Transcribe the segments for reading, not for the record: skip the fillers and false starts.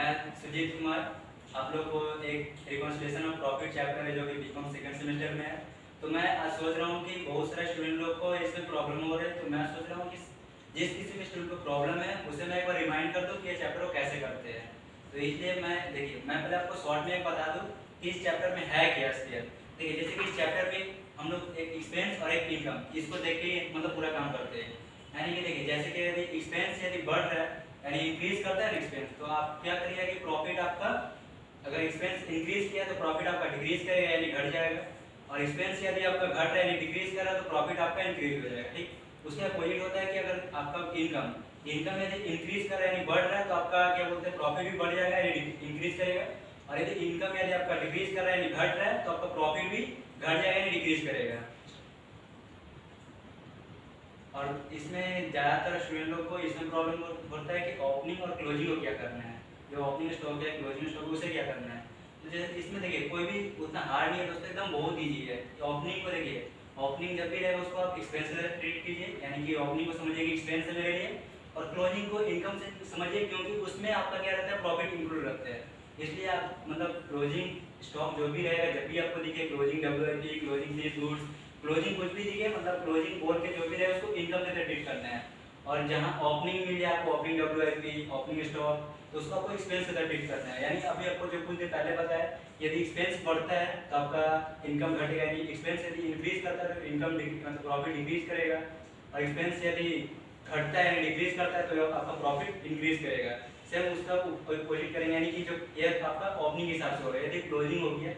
मैं सुजीत कुमार आप लोग को एक रिकॉन्सिलिएशन ऑफ प्रॉफिट चैप्टर है जो कि बीकॉम सेकंड सेमेस्टर में है। तो मैं आज सोच रहा हूँ कि बहुत सारे स्टूडेंट लोग को इसमें प्रॉब्लम हो रही है, तो मैं सोच रहा हूँ कि जिस किसी भी स्टूडेंट को प्रॉब्लम है उसे मैं एक बार रिमाइंड कर दूँ कि ये चैप्टर को कैसे करते हैं। तो इसलिए मैं पहले आपको शॉर्ट में बता दूँ कि इस चैप्टर में है क्या स्पेयर। देखिए, जैसे कि इस चैप्टर में हम लोग एक एक्सपेंस और एक इनकम इसको देख के मतलब पूरा काम करते हैं। यानी कि देखिए, जैसे कि यदि एक्सपेंस यदि बढ़ रहा है यानी इंक्रीज करता है एक्सपेंस, तो आप क्या करिएगा कि प्रॉफिट आपका, अगर एक्सपेंस इंक्रीज किया तो प्रॉफिट आपका डिक्रीज करेगा यानी घट जाएगा, और एक्सपेंस यदि आपका घट रहा है यानी डिक्रीज कर रहा है तो प्रॉफिट आपका इंक्रीज हो जाएगा। ठीक, उसके अपोजिट होता है कि अगर आपका इनकम यदि इंक्रीज कर रहा है यानी बढ़ रहा है तो आपका क्या बोलते हैं प्रॉफिट भी बढ़ जाएगा यानी इंक्रीज करेगा, और यदि इनकम यदि आपका डिक्रीज कर रहा है यानी घट रहा है तो आपका प्रॉफिट भी घट जाएगा यानी डिक्रीज करेगा। और इसमें ज़्यादातर स्टूडेंट लोग को इसमें प्रॉब्लम होता है कि ओपनिंग और क्लोजिंग को क्या करना है, जो ओपनिंग स्टॉक है क्लोजिंग स्टॉक उसे क्या करना है। तो जैसे इसमें देखिए कोई भी उतना हार्ड नहीं है दोस्तों, एकदम बहुत ईजी है। ओपनिंग को देखिए, ओपनिंग जब भी रहेगा उसको आप एक्सपेंस से ट्रीट कीजिए, यानी कि ओपनिंग को समझिए कि एक्सपेंस से ले लिए, और क्लोजिंग को इनकम से समझिए क्योंकि उसमें आपका क्या रहता है प्रॉफिट इंक्लूड रखते हैं। इसलिए आप मतलब क्लोजिंग स्टॉक जो भी रहेगा जब भी आपको दिखे क्लोजिंग डब्ल्यूआईपी क्लोजिंग सी गुड्स क्लोजिंग कुछ भी दिखे मतलब क्लोजिंग बोल के जो भी रहे उसको इनकम से ट्रीट करना है। और जहाँ ओपनिंग मिल जाए आपको ओपनिंग डब्ल्यूआईपी ओपनिंग स्टॉक तो उसको आपको एक्सपेंस से ट्रीट करना है। यानी अभी आपको जो कुछ देर पहले बताया, यदि एक्सपेंस बढ़ता है तो आपका इनकम घटेगा, यानी एक्सपेंस यदि इंक्रीज करता है तो इनकम मतलब प्रॉफिट इंक्रीज करेगा, और एक्सपेंस यदि घटता है यानी डिक्रीज करता है तो आपका प्रॉफिट इंक्रीज करेगा। सेम उसका अपोजिट करेंगे, यानी कि जो ये आपका ओपनिंग के हिसाब से होगा, यदि क्लोजिंग हो गया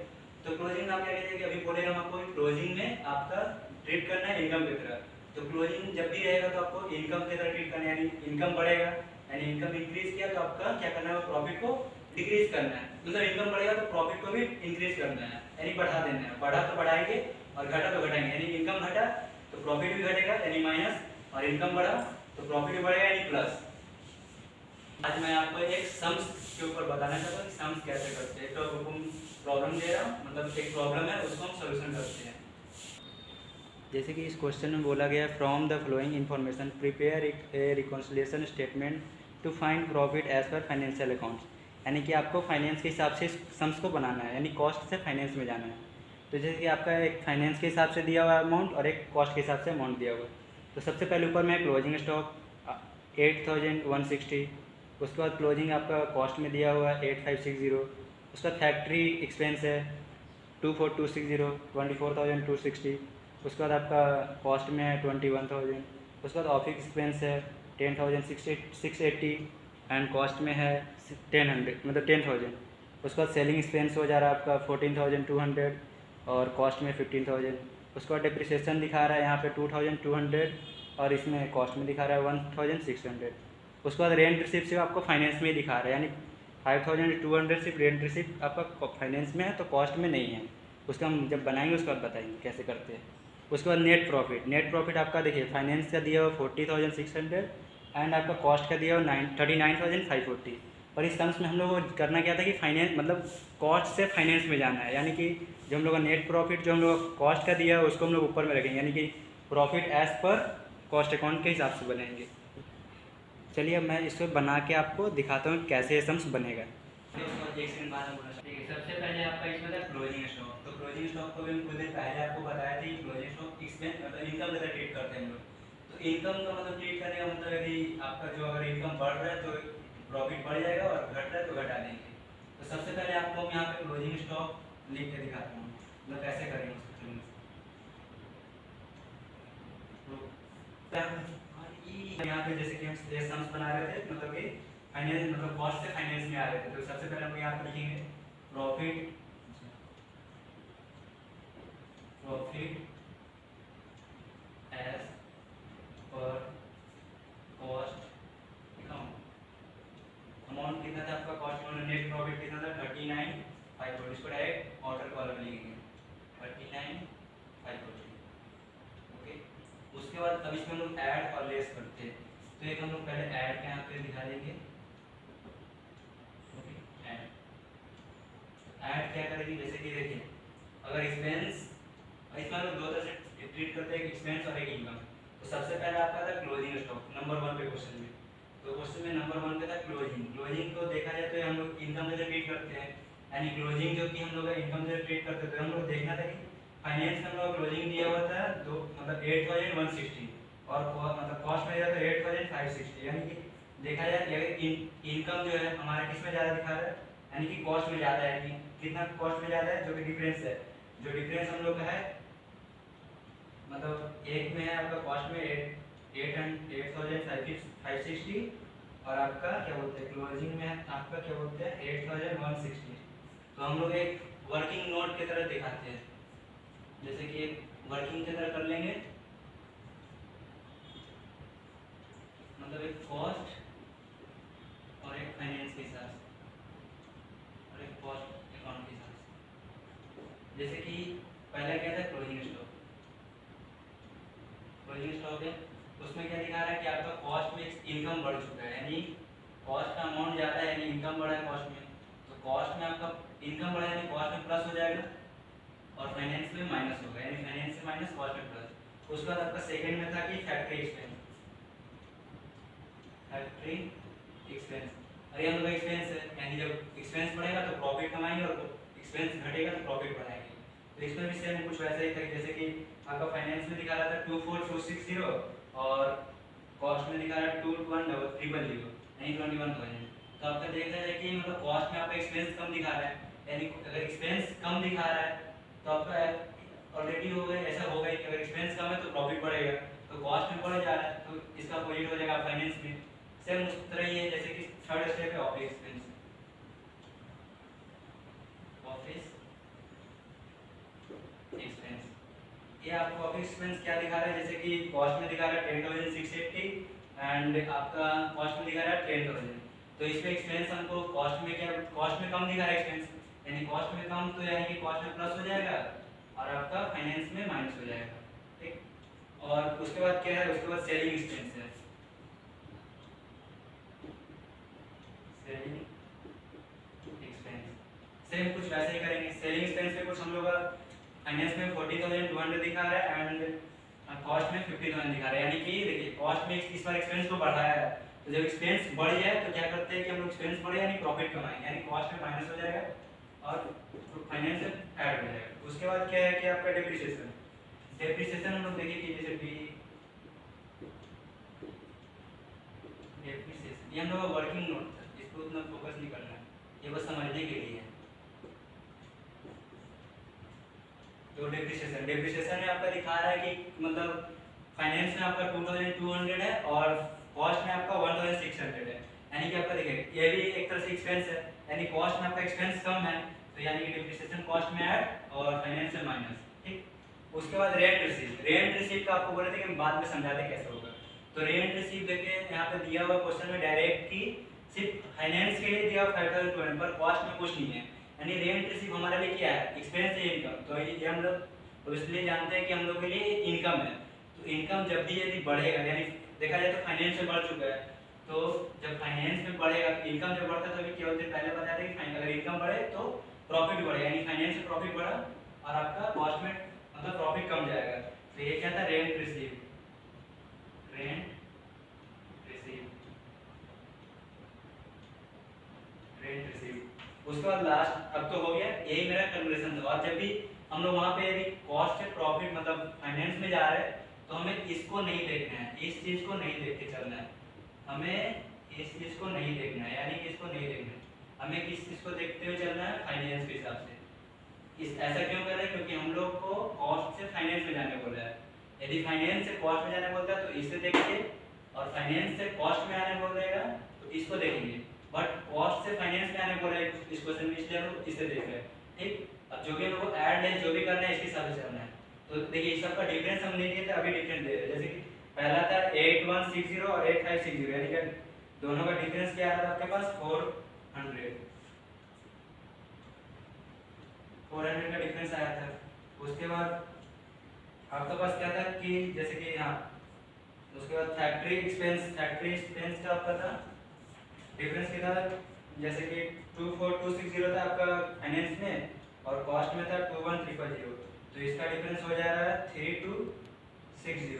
तो क्लोजिंग में आप क्या कहते हैं कि अभी बोलेगा हम आपको क्लोजिंग में आपका ट्रीट करना है इनकम की तरह। तो क्लोजिंग जब भी रहेगा तो आपको इनकम की तरह ट्रीट करना है, यानी इनकम बढ़ेगा यानी इनकम इंक्रीज किया तो आपका क्या करना है प्रॉफिट को डिक्रीज करना है, मतलब इनकम बढ़ेगा तो प्रॉफिट को भी इंक्रीज करना है यानी बढ़ा देना है। बढ़ा तो बढ़ाएंगे और घटा तो घटाएंगे, यानी इनकम घटा तो प्रॉफिट भी घटेगा यानी माइनस, और इनकम बढ़ा तो प्रॉफिट भी बढ़ेगा यानी प्लस। आज मैं आपको एक सम्स के ऊपर बताना चाहता हूँ कि सम्स कैसे करते हैं। तो प्रॉब्लम दे रहा हूँ, मतलब एक प्रॉब्लम है उसको हम सोल्यूशन करते हैं। जैसे कि इस क्वेश्चन में बोला गया है from the flowing information prepare a reconciliation statement to find profit as per financial accounts, यानी कि आपको फाइनेंस के हिसाब से सम्स को बनाना है, यानी कॉस्ट से फाइनेंस में जाना है। तो जैसे कि आपका एक फाइनेंस के हिसाब से दिया हुआ अमाउंट और एक कॉस्ट के हिसाब से अमाउंट दिया हुआ है। तो सबसे पहले ऊपर में क्लोजिंग स्टॉक 8160, उसके बाद क्लोजिंग आपका कॉस्ट में दिया हुआ है 8560, उसका फैक्ट्री एक्सपेंस है 24260 24,260, उसके बाद आपका कॉस्ट में है 21,000, उसके बाद ऑफिस एक्सपेंस है 10,680 एंड कॉस्ट में है 1000 मतलब 10,000, उसके बाद सेलिंग एक्सपेंस हो जा रहा है आपका 14,200 और कॉस्ट में 15,000, उसके बाद डिप्रिसिएशन दिखा रहा है यहाँ पे 2,200 और इसमें कॉस्ट में दिखा रहा है 1,600, उसके बाद रेंट रिसिप्ट सिर्फ आपको फाइनेंस में ही दिखा रहा है, यानी 5,200 सिर्फ रेंट रिसिप्ट आपका फाइनेंस में है तो कॉस्ट में नहीं है। उसका हम जब बनाएंगे उसके बाद बताएंगे कैसे करते हैं। उसके बाद नेट प्रॉफिट आपका देखिए फाइनेंस का दिया हुआ 40,600 एंड आपका कॉस्ट का दिया हुआ 39,540। और इस टर्म्स में हम लोग को करना क्या था कि फाइनेंस मतलब कॉस्ट से फाइनेंस में जाना है, यानी कि जो हम लोग का नेट प्रॉफिट जो हम लोग कॉस्ट का दिया है उसको हम लोग ऊपर में रखेंगे, यानी कि profit as per cost account के हिसाब से बनाएंगे। चलिए अब मैं इसको बना के आपको दिखाता हूँ कैसे ये सम्स बनेगा। सबसे पहले आपका इसमें था क्लोजिंग स्टॉक। तो क्लोजिंग स्टॉक को भी कुछ दिन पहले आपको बताया था कि क्लोजिंग स्टॉक एक्सपेंस मतलब इनकम जैसा ट्रीट करते हैं हम लोग। तो इनकम का मतलब ट्रीट करने का मतलब यदि आपका जो अगर इनकम बढ़ रहा है तो प्रॉफिट बढ़ जाएगा और घट रहा है तो घटा देंगे। तो सबसे पहले आपको हम यहाँ पे क्लोजिंग स्टॉक लिख के दिखाता हूँ, मतलब कैसे करेंगे उसको। यहाँ पे जैसे कि हम सम्स बना रहे थे मतलब कि फाइनेंस मतलब कॉस्ट से फाइनेंस में आ रहे थे, तो सबसे पहले हम यहाँ पे लिखेंगे profit as per cost account. Amount कितना था आपका कॉस्ट में, नेट प्रॉफिट कितना था 39,540, इसको डायरेक्ट ऑर्डर कॉलम में लिखेंगे 39,540। ओके, उसके बाद अब इसमें हम लोग ऐड और लेस करते हैं, तो एक हम लोग पहले ऐड के यहाँ पे दिखा देंगे। ओके, ऐड क्या करेंगे, जैसे कि देखिए अगर एक्सपेंस इसमें हम लोग दो तरह से ट्रीट करते हैं, एक एक्सपेंस और एक इनकम। तो सबसे पहले आपका था क्लोजिंग स्टॉक नंबर 1 पे क्वेश्चन में, तो क्वेश्चन में नंबर 1 पे था क्लोजिंग। क्लोजिंग को देखा जाए तो हम लोग इनकम जैसे ट्रीट करते हैं, यानी क्लोजिंग जो कि हम लोग इनकम जैसे ट्रीट करते थे, हम लोग देखना था कि फाइनेंस में हम लोग क्लोजिंग दिया हुआ था दो मतलब 8160 और मतलब कॉस्ट में दिया था 8560, यानी कि देखा जाए कि इनकम जो है हमारा किस में ज़्यादा दिखा रहा है, यानी कि कॉस्ट में ज़्यादा है। कि कितना कॉस्ट में ज़्यादा है, जो कि डिफरेंस है, जो डिफरेंस हम लोग का है मतलब एक में है आपका कॉस्ट में 8560 और आपका क्या बोलते हैं क्लोजिंग में आपका क्या बोलते हैं 8160। तो हम लोग एक वर्किंग नोट की तरह दिखाते हैं, जैसे कि एक वर्किंग की तरह कर लेंगे, मतलब एक कॉस्ट और एक फाइनेंस के हिसाब से और एक कॉस्ट अकाउंट के हिसाब से। जैसे कि पहला क्या था क्लोजिंग स्टॉक, क्लोजिंग स्टॉक है, उसमें क्या दिखा रहा है कि आपका कॉस्ट में इनकम बढ़ चुका है, यानी कॉस्ट का अमाउंट ज़्यादा है, यानी इनकम बढ़ा है कॉस्ट में, तो कॉस्ट में आपका इनकम बढ़ा है यानी कॉस्ट में प्लस हो जाएगा और फाइनेंस में माइनस होगा, यानी फाइनेंस से माइनस कॉस्ट में प्लस। उसके बाद आपका सेकंड में था कि फैक्ट्री एक्सपेंस, फैक्ट्री एक्सपेंस, अरे हम लोग एक्सपेंस है, यानी जब एक्सपेंस बढ़ेगा तो प्रॉफिट कमाएंगे और एक्सपेंस घटेगा तो प्रॉफिट बढ़ाएंगे। तो इसमें भी सेम कुछ वैसा ही था, जैसे कि आपका फाइनेंस में दिखा रहा था 24260 और कॉस्ट में दिखा रहा है 21000 यानी 21,000। तो आपका देखना है कि मतलब कॉस्ट में आपका एक्सपेंस कम दिखा रहा है, यानी अगर एक्सपेंस कम दिखा रहा है तो आपका ऑलरेडी हो गया, ऐसा होगा कि अगर एक्सपेंस कम है तो प्रॉफिट बढ़ेगा, तो कॉस्ट में बढ़ जा रहा है तो इसका अपोजिट हो जाएगा फाइनेंस में। सेम उस तरह ही है जैसे कि थर्ड स्टेप है ऑफिस एक्सपेंस, ऑफिस एक्सपेंस, ये आपको ऑफिस एक्सपेंस क्या दिखा रहा है, जैसे कि कॉस्ट में दिखा रहा है 10,680 एंड आपका कॉस्ट में दिखा रहा है 10,000। तो इसमें एक्सपेंस हमको कॉस्ट में क्या, कॉस्ट में कम दिखा रहा है एक्सपेंस, यानी कॉस्ट में कम तो यानी कि कॉस्ट में प्लस हो जाएगा और आपका फाइनेंस में माइनस हो जाएगा, ठीक। और उसके बाद क्या है, उसके बाद सेलिंग एक्सपेंस है, सेलिंग एक्सपेंस सेम कुछ वैसे ही करेंगे। सेलिंग एक्सपेंस में कुछ हम लोग फाइनेंस में 40,200 दिखा रहा है एंड कॉस्ट में 50,000 दिखा रहा है, यानी कि देखिए कॉस्ट में इस बार एक्सपेंस को बढ़ाया है, तो जब एक्सपेंस बढ़ जाए तो क्या करते हैं कि हम लोग एक्सपेंस बढ़े यानी प्रॉफिट कमाएंगे, यानी कॉस्ट में माइनस हो जाएगा और फाइनेंस में ऐड हो जाएगा। उसके बाद क्या है कि आपका डेप्रिसिएशन, डेप्रिसिएशन हम लोग देखिए कि जैसे डेप्रिसिएशन ये हम लोग का वर्किंग नोट था, इसको उतना फोकस नहीं करना है, ये बस समझने के लिए है। तो डेप्रिसिएशन, डेप्रिसिएशन में आपका दिखा रहा है कि मतलब फाइनेंस में आपका 2200 है और कॉस्ट में आपका 1600 है, यानी कि आपका देखिए ये भी एक तरह से एक्सपेंस है, यानी कॉस्ट में आपका एक्सपेंस कम है तो यानी कि डेप्रिसिएशन कॉस्ट में ऐड और फाइनेंस में माइनस, ठीक। उसके बाद रेंट रिसीव, रेंट रिसीव का आपको बोले थे कि हम बाद में समझाते कैसे होगा। तो रेंट रिसीव देखिए यहाँ पे दिया हुआ क्वेश्चन में डायरेक्ट की सिर्फ फाइनेंस के लिए दिया 5200 पर कॉस्ट में कुछ नहीं है, यानी रेंट रिसीव हमारे लिए क्या है, एक्सपेंस है इनकम, तो ये हम लोग तो इसलिए जानते हैं कि हम लोग के लिए इनकम है। तो इनकम जब भी यदि बढ़ेगा, यानी देखा जाए तो फाइनेंस में बढ़ चुका है, तो जब फाइनेंस में बढ़ेगा इनकम जब बढ़ता है तभी क्या होता है, पहले बताया था कि अगर इनकम बढ़े तो प्रॉफिट बढ़े, यानी फाइनेंस से प्रॉफिट बढ़ा और आपका कॉस्ट में मतलब प्रॉफिट कम जाएगा। तो ये क्या था, rent receive, rent receive, rent receive. उसके बाद लास्ट अब तो हो गया, यही मेरा कैलकुलेशन था। और जब भी हम लोग वहाँ पे यदि कॉस्ट से प्रॉफिट मतलब फाइनेंस में जा रहे हैं तो हमें इसको नहीं देखना है, इस चीज़ को नहीं देख के चलना है, हमें इस चीज़ को नहीं देखना है, यानी कि इसको नहीं देखना है, हमें किस चीज़ को देखते हुए चलना है, फाइनेंस के हिसाब से। इस ऐसा क्यों कर रहे हैं, क्योंकि हम लोग को कॉस्ट से फाइनेंस में जाने बोल रहा है, यदि फाइनेंस से कॉस्ट में जाने बोलता है तो इसे देखिए और फाइनेंस से कॉस्ट में आने बोल देगा तो इसको देखेंगे, बट कॉस्ट से फाइनेंस में आने बोल रहे हैं इस क्वेश्चन में, इसलिए हम लोग इसे देख रहे हैं, ठीक। अब जो भी हम लोग ऐड है जो भी करना है इसके हिसाब से चलना है। तो देखिए इस सबका डिफरेंस हम नहीं दिए थे, अभी डिफरेंस दे रहे हैं, जैसे कि पहला था 8160 और 8560, यानी कि दोनों का डिफरेंस क्या आ रहा था आपके पास 400 का डिफरेंस आया था। उसके बाद आपके पास क्या था कि जैसे कि यहाँ उसके बाद फैक्ट्री एक्सपेंस, फैक्ट्री एक्सपेंस का आपका था डिफरेंस कितना था, जैसे कि 24260 था आपका फाइनेंस में और कॉस्ट में था 21350, तो इसका डिफरेंस हो जा रहा है 3260,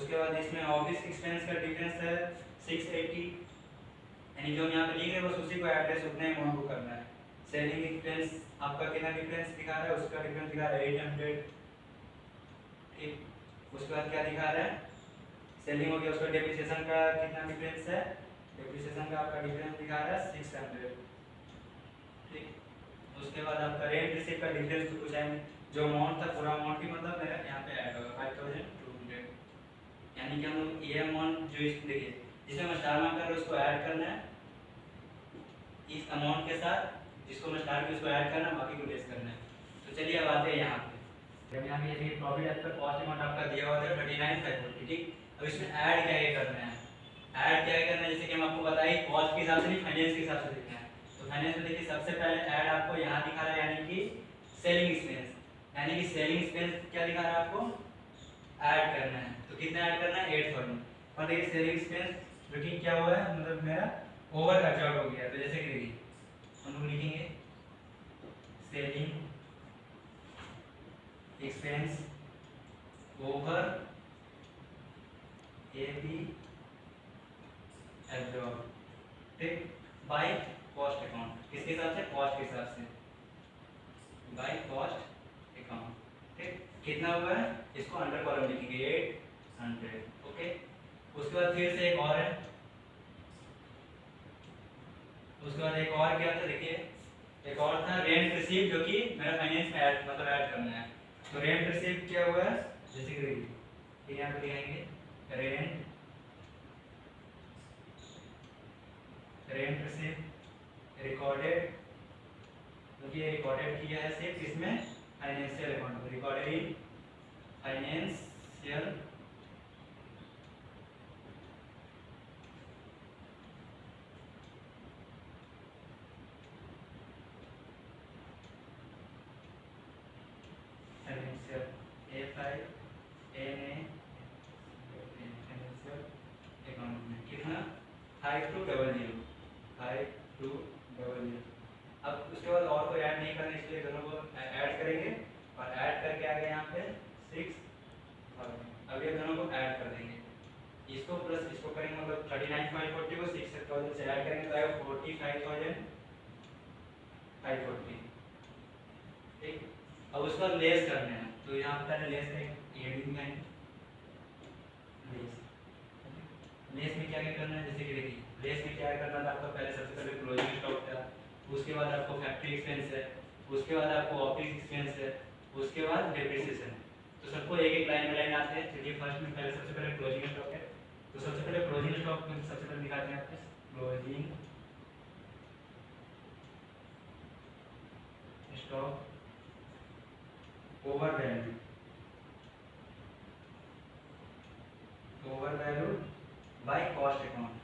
उसके बाद इसमें ऑफिस एक्सपेंस का डिफरेंस है 680, यानी जो हम यहाँ पे लिख रहे हैं बस उसी को एड्रेस उतने अमाउंट को करना है। सेलिंग एक्सपेंस आपका कितना डिफरेंस दिखा रहा है, उसका डिफरेंस दिखा रहा है 800, ठीक। उसके बाद क्या दिखा रहा है, सेलिंग हो गया, उसका डेप्रिसिएशन का कितना डिफरेंस है, डेप्रिसिएशन का आपका डिफरेंस दिखा रहा है 600, ठीक। उसके बाद आपका रेंट रिसीव का डिफरेंस तो कुछ है नहीं, जो अमाउंट था पूरा अमाउंट ही मतलब मेरा यहाँ पे ऐड होगा 5200, यानी कि हम लोग ये अमाउंट जो इस देखिए जिसमें मैं स्टार मार्क कर रहा हूँ उसको ऐड करना है इस अमाउंट के साथ, जिसको मैं स्टार किया उसको ऐड करना है, बाकी को लेस करना है। तो चलिए अब आते हैं यहाँ पे, जब यहाँ पे ये profit as per cost amount आपका दिया हुआ था 39,540, ठीक। अब इसमें ऐड क्या क्या करना है, ऐड क्या करना है, जैसे कि हम आपको बताइए कॉस्ट के हिसाब से नहीं फाइनेंस के हिसाब से देखना है। तो फाइनेंस में देखिए सबसे पहले ऐड आपको यहाँ दिखा रहा है, यानी कि सेलिंग एक्सपेंस, यानी कि सेलिंग एक्सपेंस क्या दिखा रहा है आपको, ऐड करना है। तो कितना ऐड करना है 8,000, और देखिए सेलिंग एक्सपेंस जो कि क्या हुआ है, मतलब मेरा ओवर अब्जॉर्ब हो गया। तो जैसे कि देखिए हम लोग लिखेंगे सेलिंग एक्सपेंस ओवर एबी एब्जॉर्ब, ठीक, बाय कॉस्ट अकाउंट, किसके हिसाब से, कॉस्ट के हिसाब से, बाय कॉस्ट अकाउंट, ठीक। कितना हुआ है, इसको अंडर कॉलम लिखेंगे 800, ओके। उसके बाद फिर से एक और है, उसके बाद एक और क्या था, देखिए एक और था रेंट रिसीव, जो कि मेरा फाइनेंस में ऐड मतलब ऐड करना है। तो रेंट रिसीव क्या हुआ है, जैसे कि यहाँ पे लिखेंगे रेंट रिसीव रिकॉर्डेड, क्योंकि ये रिकॉर्डेड किया है सिर्फ इसमें फाइनेंशियल अकाउंट में, recorded in financial financial FINA financial account में कितना 5200, 5200। अब उसके बाद और कोई ऐड नहीं करना, इसलिए दोनों को ऐड करेंगे और ऐड करके आ गए यहाँ पे 6000। अब ये दोनों को ऐड कर देंगे, इसको प्लस इसको करेंगे, मतलब 39,540 को 6000 से ऐड करेंगे तो आएगा 45,540, ठीक। अब उसके बाद लेस करना है, तो यहाँ पे पहले लेस का हेडिंग है, लेस में क्या क्या करना है, जैसे कि देखिए लेस में क्या करना था आपको, पहले सबसे पहले क्लोजिंग स्टॉक था, उसके बाद आपको फैक्ट्री एक्सपेंस है, उसके बाद आपको ऑफिस एक्सपेंस है, उसके बाद डेप्रिसिएशन है। तो सबको एक एक लाइन में लाइन आते हैं। चलिए फर्स्ट में पहले सबसे पहले क्लोजिंग स्टॉक है, तो सबसे पहले क्लोजिंग स्टॉक में सबसे पहले दिखाते हैं आपके closing stock over value by cost account,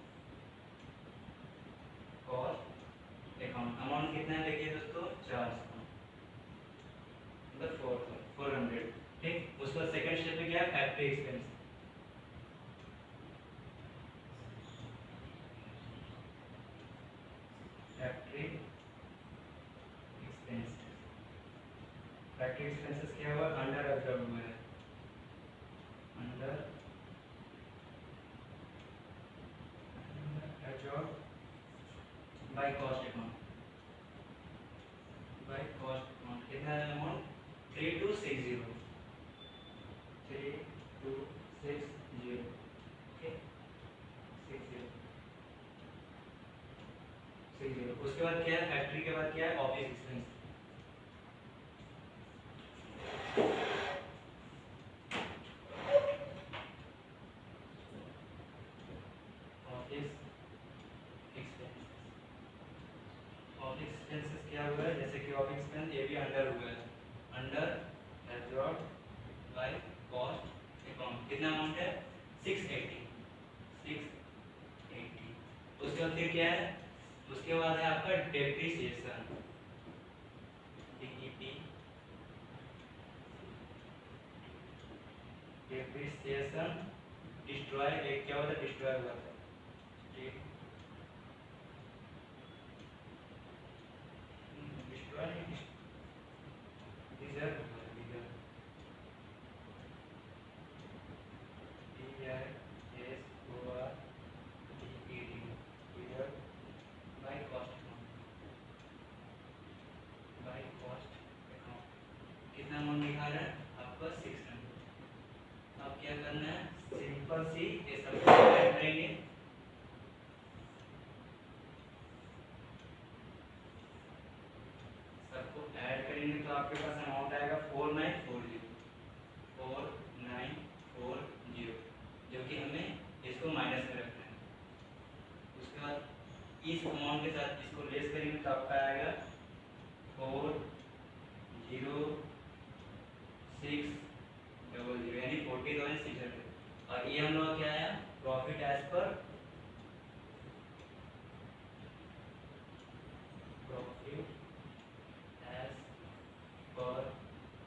cost account amount कितना है देखिए दोस्तों 400, मतलब 400, ठीक। उसके बाद सेकंड स्टेप में क्या है, factory expense, factory expense, factory expenses क्या हुआ, अंडर अब्जॉर्ब हुआ है, under absorb bye cost account, bye cost account कितना है अमाउंट 3260, 3260, ओके 60 60। उसके बाद क्या है, फैक्ट्री के बाद क्या है, office expense, office expense, office expenses क्या हुआ है, जैसे कि ऑफिस एक्सपेंस ये भी अंडर हुआ है, under absorb by cost account, कितना अमाउंट है 680, 680। उसके बाद फिर क्या है, उसके बाद है आपका डेप्रिसिएशन, DEP, डेप्रिसिएशन डिस्ट्रॉय, एक क्या होता है, डिस्ट्रॉय हुआ था, डिस्ट्रॉय डिजर्व, सिंपल सी ये सब ऐड करेंगे। सबको ऐड करेंगे तो आपके पास अमाउंट आएगा 4940 जो कि हमें इसको माइनस में रखना है। उसके बाद इस अमाउंट के साथ इसको लेस करेंगे तो आपका आएगा 40600 यानी 40,600। और ये हम लोग क्या है प्रॉफिट एज पर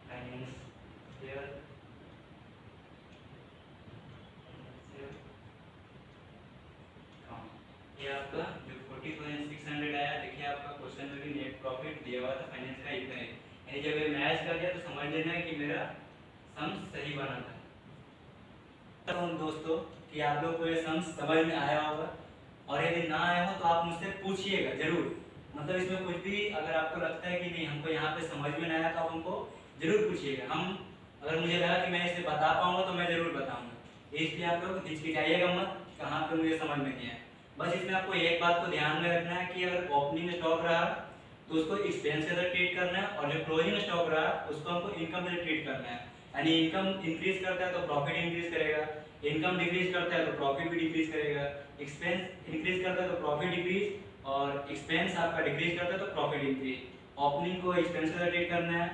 फाइनेंशियल ये आपका जो 40,600 आया, देखिए आपका क्वेश्चन में भी नेट प्रॉफिट दिया हुआ था फाइनेंस का इतना है, यानी जब ये मैच कर दिया तो समझ लेना है कि मेरा सम सही बना था। तो दोस्तों कि आप लोग को ये सम समझ में आया होगा, और यदि ना आया हो तो आप मुझसे पूछिएगा जरूर। मतलब इसमें कुछ भी अगर आपको लगता है कि नहीं हमको यहाँ पे समझ में नहीं आया तो आप हमको जरूर पूछिएगा। हम अगर मुझे लगा कि मैं इसे बता पाऊंगा तो मैं जरूर बताऊंगा, इसलिए आप लोग हिचकिचाइएगा मत कहाँ पे मुझे समझ में नहीं आया। बस इसमें आपको एक बात को ध्यान में रखना है कि अगर ओपनिंग स्टॉक रहा तो उसको एक्सपेंस के तरह ट्रीट करना है, और जो क्लोजिंग स्टॉक रहा उसको हमको इनकम से ट्रीट करना है। यानी इनकम इंक्रीज करता है तो प्रॉफिट इंक्रीज करेगा, इनकम डिक्रीज करता है तो प्रॉफिट भी डिक्रीज करेगा, एक्सपेंस इंक्रीज करता है तो प्रॉफिट डिक्रीज, और एक्सपेंस आपका डिक्रीज करता है तो प्रॉफिट इंक्रीज। ओपनिंग को एक्सपेंस से ट्रीट करना है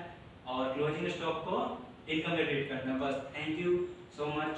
और क्लोजिंग स्टॉक को इनकम से ट्रीट करना है। बस थैंक यू सो मच।